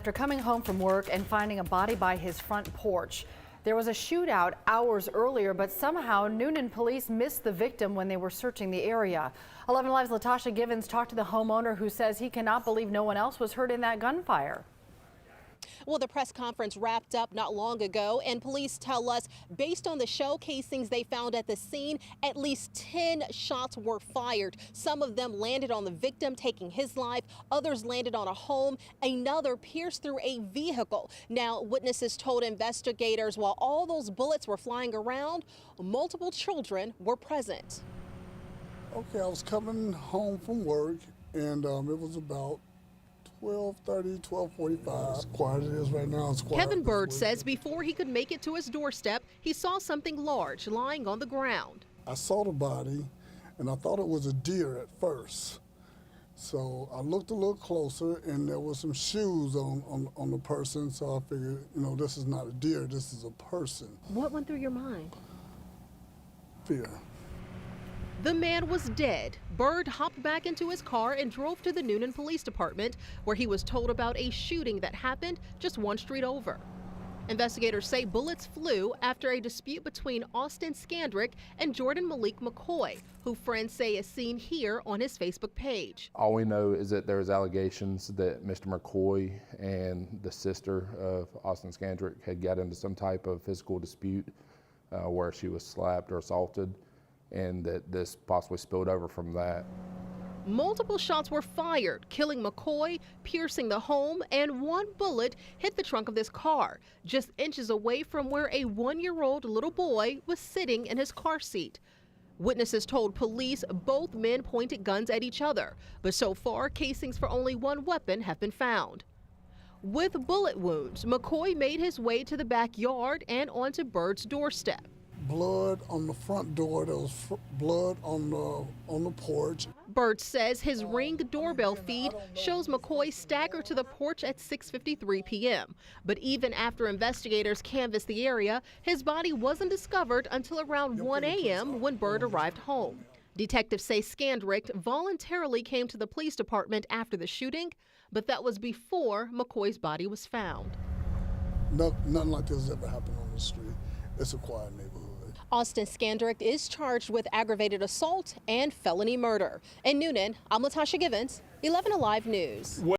After coming home from work and finding a body by his front porch. There was a shootout hours earlier, but somehow Newnan police missed the victim when they were searching the area. 11 Alive's Latasha Givens talked to the homeowner who says he cannot believe no one else was hurt in that gunfire. Well, the press conference wrapped up not long ago, and police tell us, based on the shell casings they found at the scene, at least 10 shots were fired. Some of them landed on the victim, taking his life. Others landed on a home. Another pierced through a vehicle. Now, witnesses told investigators while all those bullets were flying around, multiple children were present. Okay, I was coming home from work, and it was about 12:30, 12:45. As quiet as it is right now, it's quiet. Kevin Bird says before he could make it to his doorstep, he saw something large lying on the ground. I saw the body, and I thought it was a deer at first. So I looked a little closer, and there was some shoes on the person, so I figured, this is not a deer, this is a person. What went through your mind? Fear. The man was dead. Bird hopped back into his car and drove to the Newnan Police Department, where he was told about a shooting that happened just one street over. Investigators say bullets flew after a dispute between Austin Scandrick and Jordan Malik McCoy, who friends say is seen here on his Facebook page. All we know is that there's allegations that Mr. McCoy and the sister of Austin Scandrick had got into some type of physical dispute where she was slapped or assaulted, and that this possibly spilled over from that. Multiple shots were fired, killing McCoy, piercing the home, and one bullet hit the trunk of this car, just inches away from where a one-year-old little boy was sitting in his car seat. Witnesses told police both men pointed guns at each other, but so far casings for only one weapon have been found. With bullet wounds, McCoy made his way to the backyard and onto Bird's doorstep. Blood on the front door. There was blood on the porch. Bird says his Ring doorbell feed shows McCoy staggered to the porch at 6:53 p.m. But even after investigators canvassed the area, his body wasn't discovered until around 1 a.m. when Bird arrived home. Detectives say Scandrick voluntarily came to the police department after the shooting, but that was before McCoy's body was found. Nothing like this has ever happened on the street. It's a quiet neighborhood. Austin Scandrick is charged with aggravated assault and felony murder. In Newnan, I'm Latasha Givens, 11 Alive News.